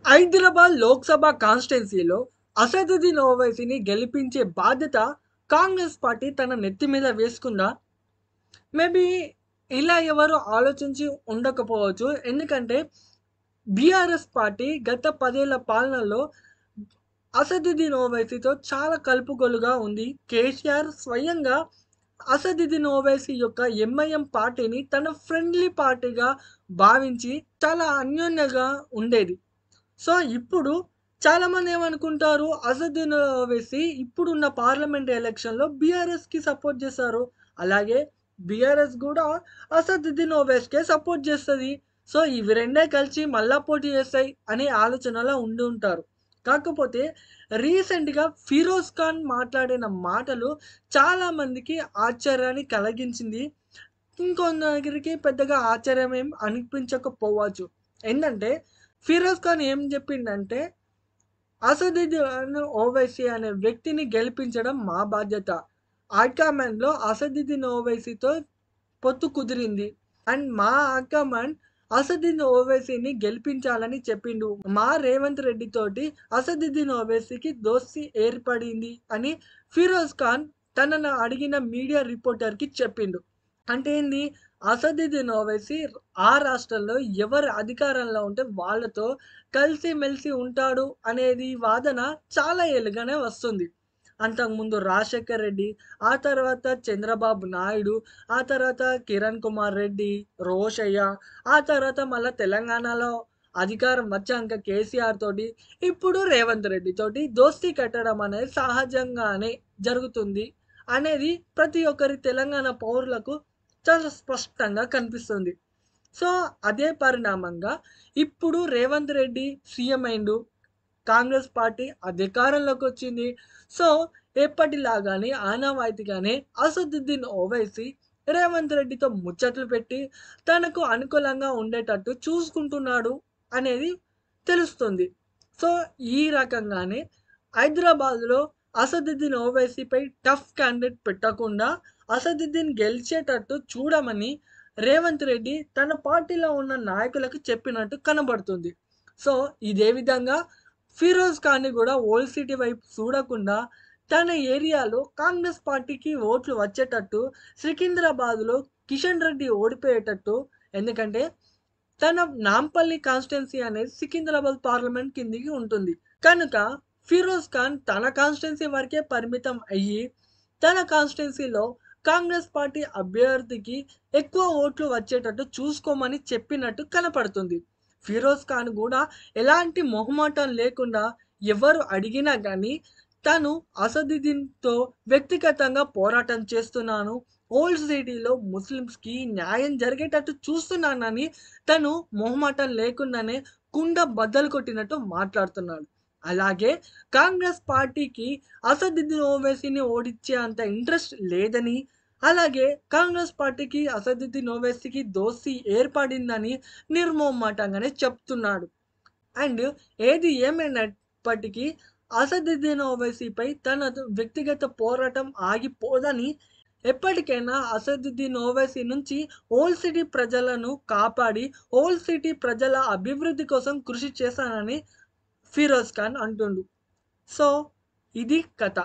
హైదరాబాద్ లోక్సభ కాన్స్టిట్యున్సీలో అసదుద్దీన్ ఓవైసీని గెలిపించే బాధ్యత కాంగ్రెస్ పార్టీ తన నెత్తి మీద వేసుకుందా? మేబీ ఇలా ఎవరు ఆలోచించి ఉండకపోవచ్చు. ఎందుకంటే బీఆర్ఎస్ పార్టీ గత 10 ఏళ్ల పాలనలో అసదుద్దీన్ ఓవైసీతో చాలా కలుపుగోలుగా ఉంది. కేసీఆర్ స్వయంగా అసదుద్దీన్ ఓవైసీ యొక్క ఎంఐఎం పార్టీని తన ఫ్రెండ్లీ పార్టీగా భావించి చాలా అన్యోన్యంగా ఉండేది. సో, ఇప్పుడు చాలామంది ఏమనుకుంటారు, అసదుద్దీన్ ఓవైసీ ఇప్పుడున్న పార్లమెంట్ ఎలక్షన్‌లో బీఆర్ఎస్‌కి సపోర్ట్ చేశారు. అలాగే బీఆర్ఎస్ గూడా అసదుద్దీన్ ఓవైసీకే సపోర్ట్ చేస్తది. సో, ఇవి రెండే కలిసి మళ్ళా పోటీ చేస్తాయి అనే ఆలోచనలో ఉండి ఉంటారు. కాకపోతే రీసెంట్‌గా ఫిరోజ్ ఖాన్ మాట్లాడిన మాటలు చాలా మందికి ఆశ్చర్యాన్ని కలిగించింది. ఇంకొందరికి పెద్దగా ఆశ్చర్యం ఏం అనిపించకపోవచ్చు. ఏందంటే ఫిరోజ్ ఖాన్ ఏం చెప్పిండంటే, అసదుద్దీన్ ఓవైసీ అనే వ్యక్తిని గెలిపించడం మా బాధ్యత. హైకమాండ్‌లో అసదుద్దీన్ ఓవైసీతో పొత్తు కుదిరింది. అండ్ మా హైకమాండ్ అసదుద్దీన్ ఓవైసీని గెలిపించాలని చెప్పిండు. మా రేవంత్ రెడ్డి తోటి అసదుద్దీన్ ఓవైసీకి దోస్తీ ఏర్పడింది అని ఫిరోజ్ ఖాన్ తనను అడిగిన మీడియా రిపోర్టర్‌కి చెప్పిండు. అంటే ఏంది? అసదుద్దీన్ ఓవైసీ ఆ రాష్ట్రంలో ఎవరు అధికారంలో ఉంటే వాళ్ళతో కలిసిమెలిసి ఉంటాడు అనేది వాదన చాలా ఏళ్ళుగానే వస్తుంది. అంతకుముందు రాజశేఖర్ రెడ్డి, ఆ తర్వాత చంద్రబాబు నాయుడు, ఆ తర్వాత కిరణ్ కుమార్ రెడ్డి, రోషయ్య, ఆ తర్వాత మళ్ళా తెలంగాణలో అధికారం వచ్చాక కేసీఆర్ తోటి, ఇప్పుడు రేవంత్ రెడ్డి తోటి దోస్తీ కట్టడం అనేది సహజంగానే జరుగుతుంది అనేది ప్రతి ఒక్కరి తెలంగాణ పౌరులకు చాలా స్పష్టంగా కనిపిస్తుంది. సో, అదే పరిణామంగా ఇప్పుడు రేవంత్ రెడ్డి సీఎం అయిండు. కాంగ్రెస్ పార్టీ అధికారంలోకొచ్చింది. సో, ఎప్పటిలాగానే ఆనవాయితీగానే అసదుద్దీన్ ఓవైసీ రేవంత్ రెడ్డితో ముచ్చట్లు పెట్టి తనకు అనుకూలంగా ఉండేటట్టు చూసుకుంటున్నాడు అనేది తెలుస్తుంది. సో, ఈ రకంగానే హైదరాబాద్‌లో అసదుద్దీన్ ఓవైసీపై టఫ్ క్యాండిడేట్ పెట్టకుండా అసదుద్దీన్ గెలిచేటట్టు చూడమని రేవంత్ రెడ్డి తన పార్టీలో ఉన్న నాయకులకు చెప్పినట్టు కనబడుతుంది. సో, ఇదే విధంగా ఫిరోజ్ ఖాన్‌ని గూడా ఓల్డ్ సిటీ వైపు చూడకుండా తన ఏరియాలో కాంగ్రెస్ పార్టీకి ఓట్లు వచ్చేటట్టు సికింద్రాబాద్‌లో కిషన్ రెడ్డి ఓడిపోయేటట్టు, ఎందుకంటే తన నాంపల్లి కాన్స్టిట్యున్సీ అనేది సికింద్రాబాద్ పార్లమెంట్ కిందికి ఉంటుంది. కనుక ఫిరోజ్ ఖాన్ తన కాన్స్టిట్యున్సీ వరకే పరిమితం అయ్యి, తన కాన్స్టిట్యున్సీలో కాంగ్రెస్ పార్టీ అభ్యర్థికి ఎక్కువ ఓట్లు వచ్చేటట్టు చూసుకోమని చెప్పినట్టు కనపడుతుంది. ఫిరోజ్ ఖాన్ గూడా ఎలాంటి మొహమాటం లేకుండా ఎవరు అడిగినా గానీ తను అసదుద్దీన్‌తో వ్యక్తిగతంగా పోరాటం చేస్తున్నాను. ఓల్డ్ సిటీలో ముస్లిమ్స్‌కి న్యాయం జరిగేటట్టు చూస్తున్నానని తను మొహమాటం లేకుండానే కుండ బద్దలు కొట్టినట్టు మాట్లాడుతున్నాడు. అలాగే కాంగ్రెస్ పార్టీకి అసదుద్దీన్ ఓవైసీని ఓడించే అంత ఇంట్రెస్ట్ లేదని, అలాగే కాంగ్రెస్ పార్టీకి అసదుద్దీన్ ఓవైసీకి దోస్తీ ఏర్పడిందని నిర్మొహమాటంగానే చెప్తున్నాడు. అండ్ ఏది ఏమైనప్పటికీ అసదుద్దీన్ ఓవైసీపై తన వ్యక్తిగత పోరాటం ఆగిపోదని, ఎప్పటికైనా అసదుద్దీన్ ఓవైసీ నుంచి ఓల్డ్ సిటీ ప్రజలను కాపాడి, ఓల్డ్ సిటీ ప్రజల అభివృద్ధి కోసం కృషి చేశానని ఫిరోజ్ ఖాన్ అంటుండు. సో, ఇది కథ.